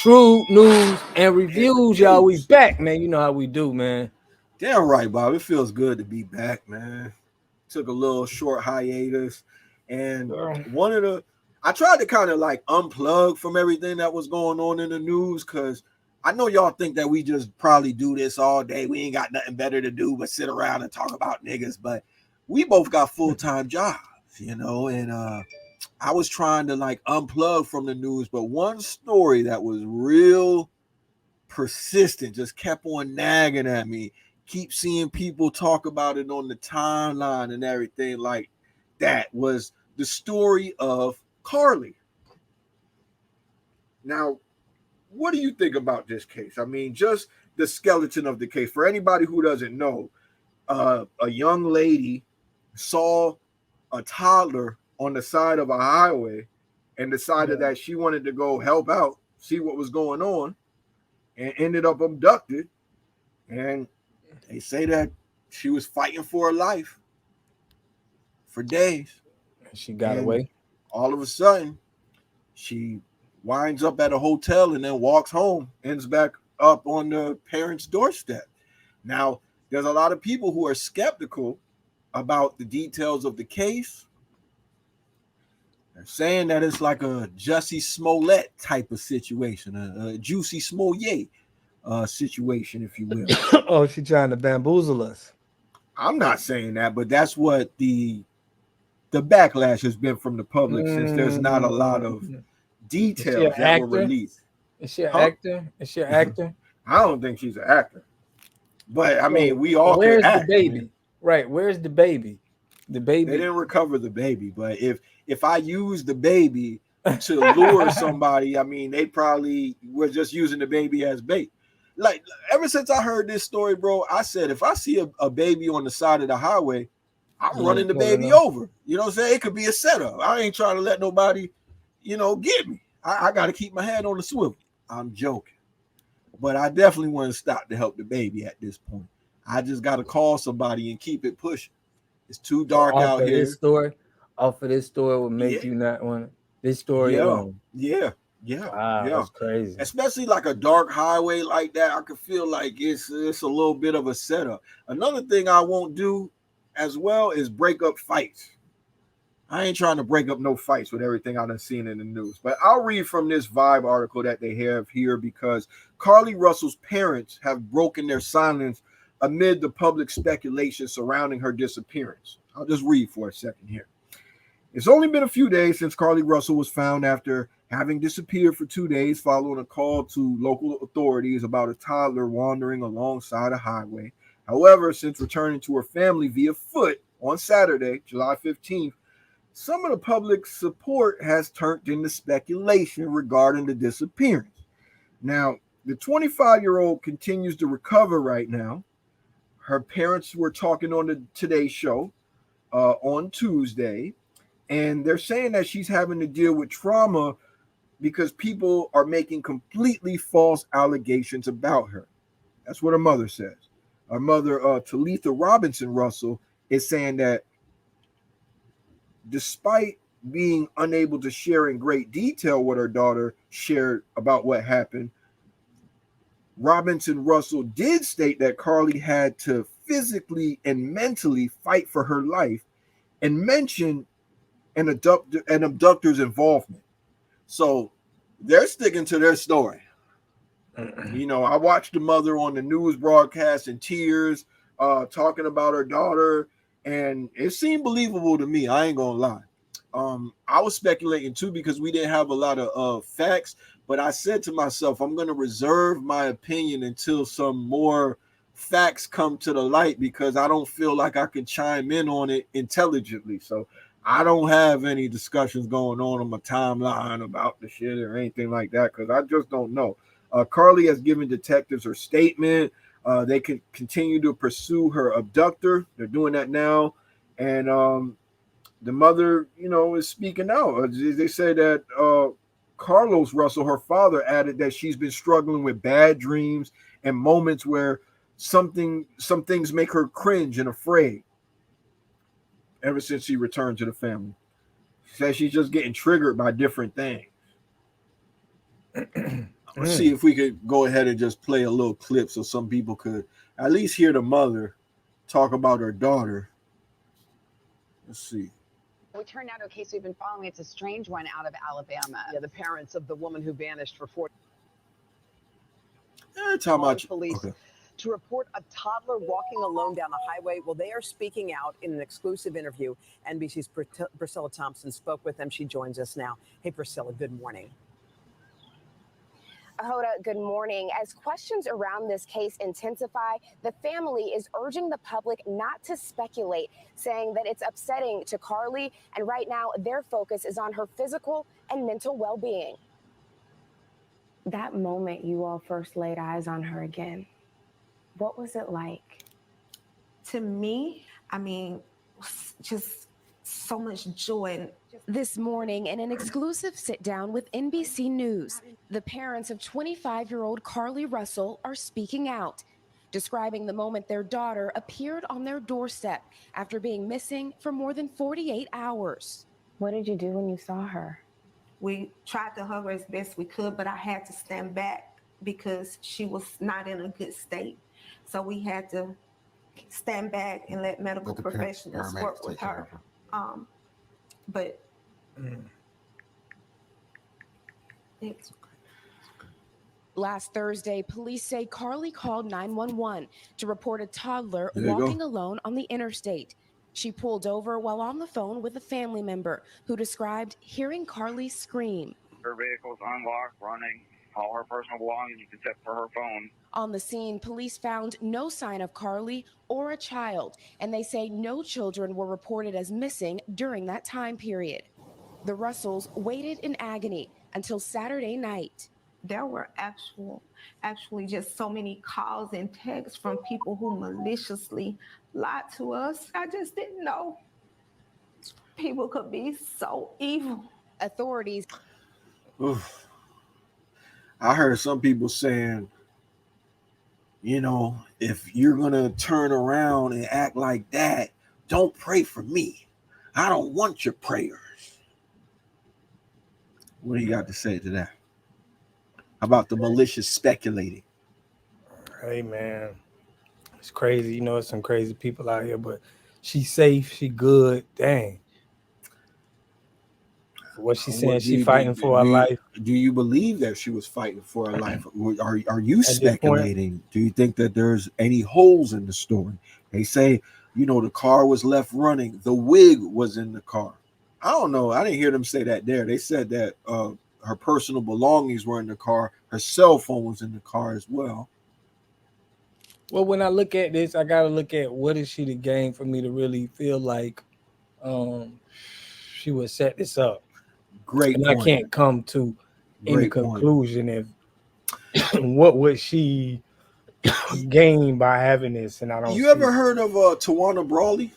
True news and reviews, y'all. We back, man. You know how we do, man. Damn right, Bob. It feels good to be back, man. Took a little short hiatus, and one of the I tried to kind of like unplug from everything that was going on in the news because I know y'all think that we just probably do this all day. We ain't got nothing better to do but sit around and talk about niggas, but we both got full-time jobs, and I was trying to like unplug from the news, but one story that was real persistent just kept on nagging at me. Keep seeing people talk about it on the timeline and everything like that was the story of Carlee. Now, what do you think about this case? I mean, just the skeleton of the case. For anybody who doesn't know, a young lady saw a toddler on the side of a highway and decided that she wanted to go help out, see what was going on, and ended up abducted. And they say that she was fighting for her life for days. She got away. All of a sudden, she winds up at a hotel and then walks home, ends back up on the parents' doorstep. Now, there's a lot of people who are skeptical about the details of the case. They're saying that it's like a Jussie Smollett type of situation, a Juicy Smollett situation, if you will. Oh, she trying to bamboozle us. I'm not saying that, but that's what the backlash has been from the public since there's not a lot of details that were released. Is she an actor? Is she an actor? I don't think she's an actor. But I mean, we all where's can act, the baby? Man. Right, where's the baby? The baby. They didn't recover the baby, but if I use the baby to lure somebody, I mean, they probably were just using the baby as bait. Like ever since I heard this story, bro, I said if I see a baby on the side of the highway, I'm running the baby over. You know what I'm saying? It could be a setup. I ain't trying to let nobody, get me. I got to keep my head on the swivel. I'm joking. But I definitely want to stop to help the baby at this point. I just got to call somebody and keep it pushing. It's too dark out here. Off of this story would make you not want this story alone. Yeah. Wow, that's crazy. Especially like a dark highway like that, I could feel like it's a little bit of a setup. Another thing I won't do as well is break up fights. I ain't trying to break up no fights with everything I done seen in the news. But I'll read from this Vibe article that they have here because Carlee Russell's parents have broken their silence amid the public speculation surrounding her disappearance. I'll just read for a second here. It's only been a few days since Carlee Russell was found after having disappeared for 2 days following a call to local authorities about a toddler wandering alongside a highway. However, since returning to her family via foot on Saturday, July 15th, some of the public support has turned into speculation regarding the disappearance. Now, the 25-year-old continues to recover right now. Her parents were talking on the Today Show on Tuesday, and they're saying that she's having to deal with trauma because people are making completely false allegations about her. That's what her mother says. Her mother, Talitha Robinson Russell, is saying that despite being unable to share in great detail what her daughter shared about what happened, Robinson Russell did state that Carlee had to physically and mentally fight for her life and mention an abductor's involvement. So they're sticking to their story. I watched the mother on the news broadcast in tears, talking about her daughter, and it seemed believable to me. I ain't gonna lie. I was speculating too because we didn't have a lot of facts, but I said to myself, I'm gonna reserve my opinion until some more facts come to the light because I don't feel like I can chime in on it intelligently. So I don't have any discussions going on my timeline about the shit or anything like that because I just don't know. Carlee has given detectives her statement. They can continue to pursue her abductor. They're doing that now. And the mother, is speaking out. They say that Carlos Russell, her father, added that she's been struggling with bad dreams and moments where some things make her cringe and afraid ever since she returned to the family. She says she's just getting triggered by different things. Let's see if we could go ahead and just play a little clip so some people could at least hear the mother talk about her daughter. Let's see. We turn now to a case we've been following. It's a strange one out of Alabama. Yeah, the parents of the woman who vanished for 40 police to report a toddler walking alone down the highway. Well, they are speaking out in an exclusive interview. NBC's Priscilla Thompson spoke with them. She joins us now. Hey, Priscilla, good morning. Hoda, good morning. As questions around this case intensify, the family is urging the public not to speculate, saying that it's upsetting to Carlee, and right now their focus is on her physical and mental well-being. That moment you all first laid eyes on her again, what was it like? To me, I mean, just so much joy. This morning, in an exclusive sit-down with NBC News, the parents of 25-year-old Carlee Russell are speaking out, describing the moment their daughter appeared on their doorstep after being missing for more than 48 hours. What did you do when you saw her? We tried to hug her as best we could, but I had to stand back because she was not in a good state. So we had to stand back and let medical professionals work with her. But it's Last Thursday, police say Carlee called 911 to report a toddler walking alone on the interstate. She pulled over while on the phone with a family member who described hearing Carlee scream. Her vehicle's unlocked, running, all her personal belongings except for her phone. On the scene, police found no sign of Carlee or a child, and they say no children were reported as missing during that time period. The Russells waited in agony until Saturday night. There were actually just so many calls and texts from people who maliciously lied to us. I just didn't know people could be so evil. Authorities. Oof. I heard some people saying, you know, if you're going to turn around and act like that, don't pray for me. I don't want your prayers. What do you got to say to that? About the malicious speculating? Hey, man. It's crazy. You know, there's some crazy people out here, but she's safe. She good. Dang. What she's saying, she fighting for her life. Do you believe that she was fighting for her life? Are you speculating? Do you think that there's any holes in the story? They say, you know, the car was left running. The wig was in the car. I don't know. I didn't hear them say that there. They said that her personal belongings were in the car. Her cell phone was in the car as well. Well, when I look at this, I got to look at what is she to gain for me to really feel like she would set this up. Great and point. I can't come to any conclusion if what would she gain by having this. And I don't. You ever heard of Tawana Brawley?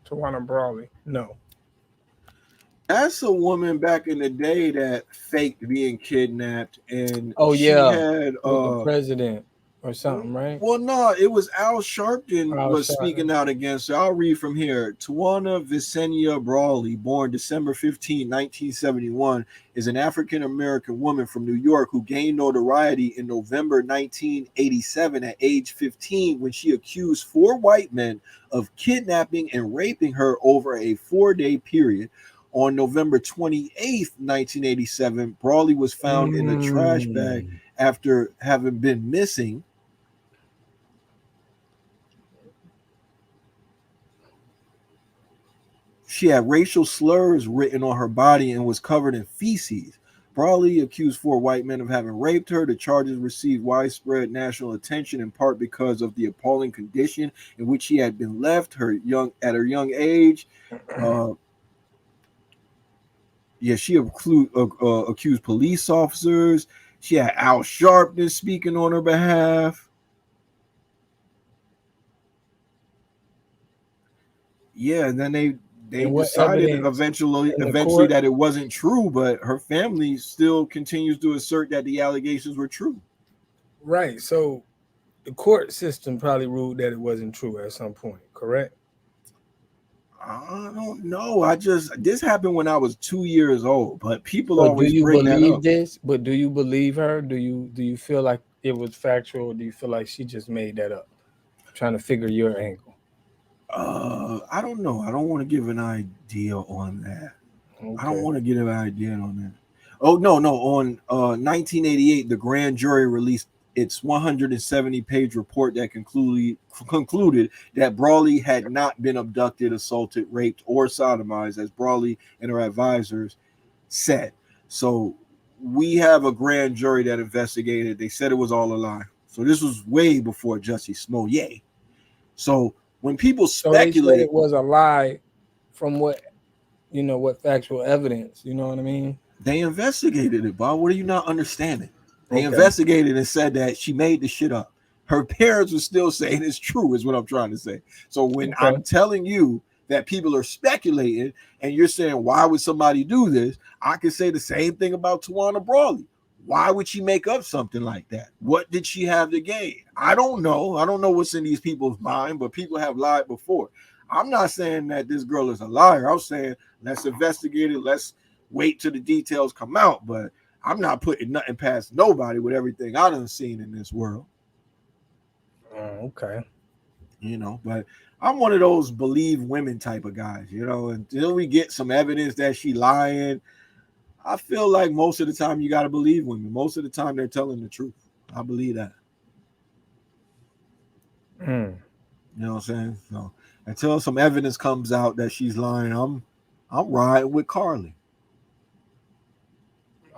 Tawana Brawley? No. That's a woman back in the day that faked being kidnapped, and she had the president or something, right? Well, no, it was Al Sharpton was speaking out against her. I'll read from here. Tawana Visenia Brawley, born December 15, 1971, is an African-American woman from New York who gained notoriety in November 1987 at age 15 when she accused 4 white men of kidnapping and raping her over a 4-day period. On November 28th, 1987, Brawley was found in a trash bag after having been missing. She had racial slurs written on her body and was covered in feces. Brawley accused 4 white men of having raped her. The charges received widespread national attention in part because of the appalling condition in which she had been left at her young age. She accused police officers. She had Al Sharpton speaking on her behalf. Yeah, and then they decided eventually that it wasn't true, but her family still continues to assert that the allegations were true. Right. So the court system probably ruled that it wasn't true at some point, correct? I don't know. This happened when I was 2 years old, but people But do always you bring that believe up. this? But do you believe her? Do you feel like it was factual, or do you feel like she just made that up? Trying to figure your angle. I don't know. I don't want to give an idea on that. I don't Okay. want to give an idea on that. Oh no. On 1988, the grand jury released its 170-page report that concluded that Brawley had not been abducted, assaulted, raped, or sodomized, as Brawley and her advisors said. So we have a grand jury that investigated. They said it was all a lie. So this was way before Jussie Smollett. So when people So they said speculate, it was a lie from what factual evidence. You know what I mean? they investigated it, Bob. What are you not understanding? They Okay. investigated and said that she made the shit up. Her parents were still saying it's true, is what I'm trying to say. So when Okay. I'm telling you that people are speculating and you're saying, why would somebody do this? I could say the same thing about Tawana Brawley. Why would she make up something like that? What did she have to gain? I don't know. I don't know what's in these people's mind, but people have lied before. I'm not saying that this girl is a liar. I'm saying let's investigate it. Let's wait till the details come out. But I'm not putting nothing past nobody with everything I done seen in this world. Okay. But I'm one of those believe women type of guys, until we get some evidence that she lying. I feel like most of the time you got to believe women. Most of the time they're telling the truth. I believe that. You know what I'm saying? So until some evidence comes out that she's lying, I'm riding with Carlee.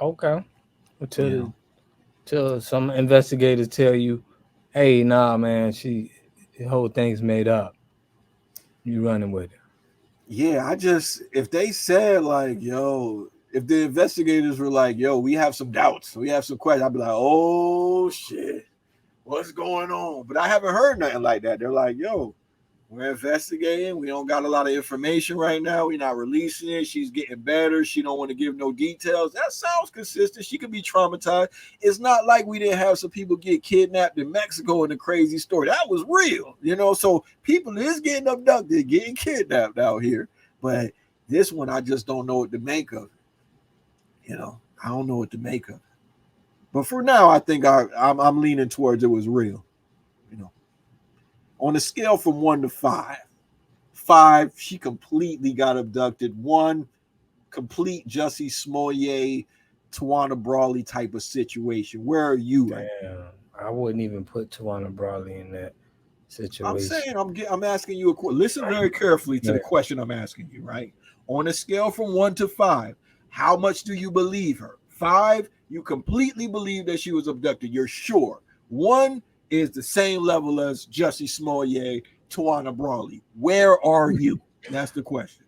Okay. Until some investigators tell you, hey, nah, man, the whole thing's made up. You running with it. Yeah, if they said like, yo, if the investigators were like, yo, we have some doubts, we have some questions, I'd be like, oh shit, what's going on? But I haven't heard nothing like that. They're like, yo, we're investigating. We don't got a lot of information right now. We're not releasing it. She's getting better. She don't want to give no details. That sounds consistent. She could be traumatized. It's not like we didn't have some people get kidnapped in Mexico in a crazy story. That was real, so people is getting abducted, getting kidnapped out here. But this one, I just don't know what to make of it. I don't know what to make of it. But for now, I think I'm leaning towards it was real. On a scale from 1 to 5, she completely got abducted. 1, complete Jussie Smollett, Tawana Brawley type of situation. Where are you at? Damn, I wouldn't even put Tawana Brawley in that situation. I'm saying I'm asking you a question. Listen very carefully to the question I'm asking you, right? On a scale from 1 to 5, how much do you believe her? 5, you completely believe that she was abducted. You're sure. 1 is the same level as Jussie Smollett, Tawana Brawley. Where are you? That's the question.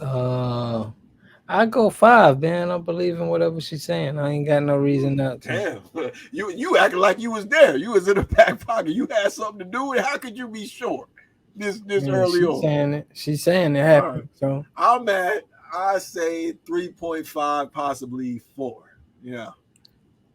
I go 5, man. I believe in whatever she's saying. I ain't got no reason not to. Damn, you acting like you was there. You was in the back pocket. You had something to do with it. How could you be sure this early on? She's saying it happened. Right. So I'm at, I say 3.5, possibly 4. Yeah,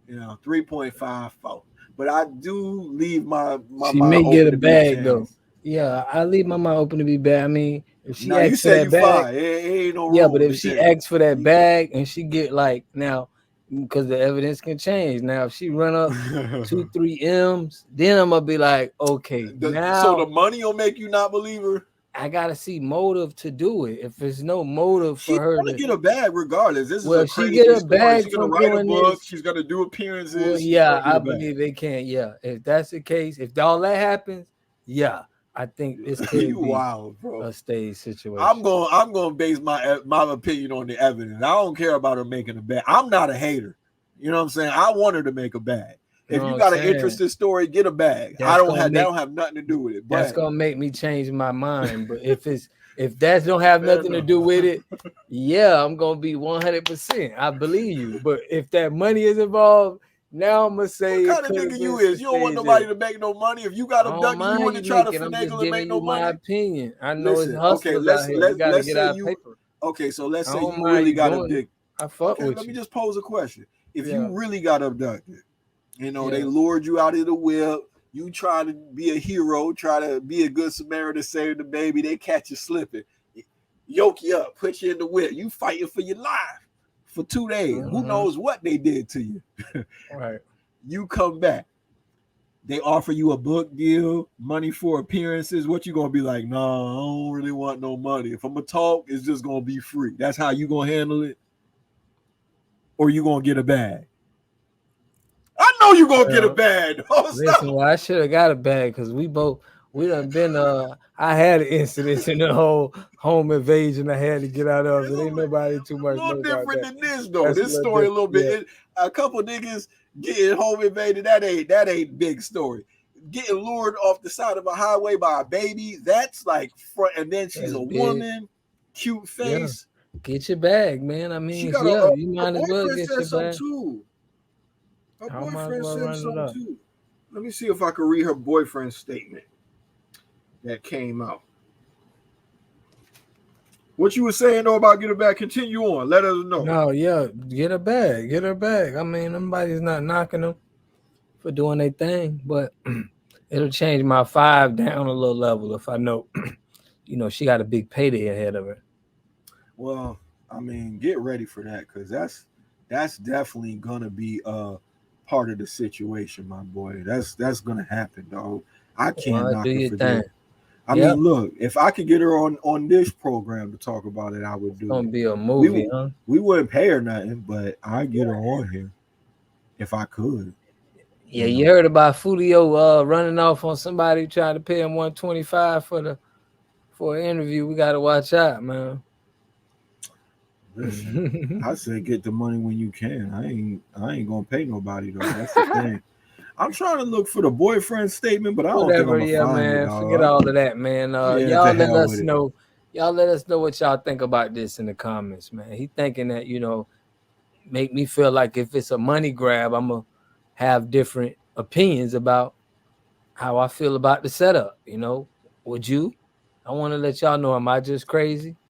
3.5, 4. But I do leave my she mind may open get a to bag though. Yeah, I leave my mind open to be bad. I mean, if she you asks for that bag, 5. It ain't no yeah, rule. but if she asks for that bag and she get like now, because the evidence can change. Now, if she run up 2-3 M's, then I'm gonna be like, okay, now. So the money will make you not believe her. I gotta see motive to do it. If there's no motive for her to get a bag, regardless. This is a crazy she get a story. bag She's gonna from write a doing book. this. She's gonna do appearances. Well, yeah, I believe they can. Yeah, if that's the case, if all that happens, yeah, I think this could be wild, bro. A stage situation. I'm going to base my opinion on the evidence. I don't care about her making a bag. I'm not a hater. You know what I'm saying? I want her to make a bag. If you got an interesting story, get a bag. That don't have nothing to do with it. That's gonna make me change my mind. But if that don't have nothing to do with it, yeah, I'm gonna be 100%. I believe you. But if that money is involved, now I'm gonna say what kind of nigga you is. You don't want nobody to make no money. If you got abducted, you want to try to finagle and make no money. My opinion. I know it's hustlers out here. We gotta get our paper. Okay, so let's say you really got abducted. I fuck with you. Let me just pose a question. If you really got abducted, they lured you out of the whip. You try to be a hero, try to be a good Samaritan, save the baby. They catch you slipping. yoke you up, put you in the whip. You fighting for your life for 2 days. Who knows what they did to you? Right. You come back. They offer you a book deal, money for appearances. What you gonna be like? Nah, I don't really want no money. If I'm gonna talk, it's just gonna be free. That's how you gonna handle it, or you gonna get a bag? I know you gonna get a bag. Listen, well, I should have got a bag because we done been I had an incident in the whole home invasion I had to get out of. It ain't nobody too much. A little different than this though. That's This story a little bit. Yeah. A couple niggas getting home invaded. That ain't big story. Getting lured off the side of a highway by a baby. That's like front. And then she's That's a big. woman, cute face. Yeah. Get your bag, man. I mean, She got you might as well get your bag. Too. Her I might boyfriend as well said run it something up. too. Let me see if I can read her boyfriend's statement that came out. What you were saying though about get her back? Continue on. Let us know. No, yeah, get her bag. Get her bag. I mean, nobody's not knocking them for doing their thing, but it'll change my 5 down a little level if I know, she got a big payday ahead of her. Well, I mean, get ready for that because that's definitely gonna be part of the situation, my boy. That's gonna happen, dog. I can't knock her for that. I mean, look, if I could get her on this program to talk about it, I would do. It's gonna be a movie, huh? We wouldn't pay her nothing, but I'd get her on here if I could. Yeah, you heard about Fulio running off on somebody trying to pay him $125 for an interview. We gotta watch out, man. Listen, I say get the money when you can. I ain't gonna pay nobody though. That's the thing. I'm trying to look for the boyfriend statement, but I don't think I'm gonna find man. it. Forget all of that, man. Y'all let us know. Y'all let us know what y'all think about this in the comments, man. He thinking that make me feel like if it's a money grab, I'm gonna have different opinions about how I feel about the setup. Would you? I want to let y'all know, am I just crazy?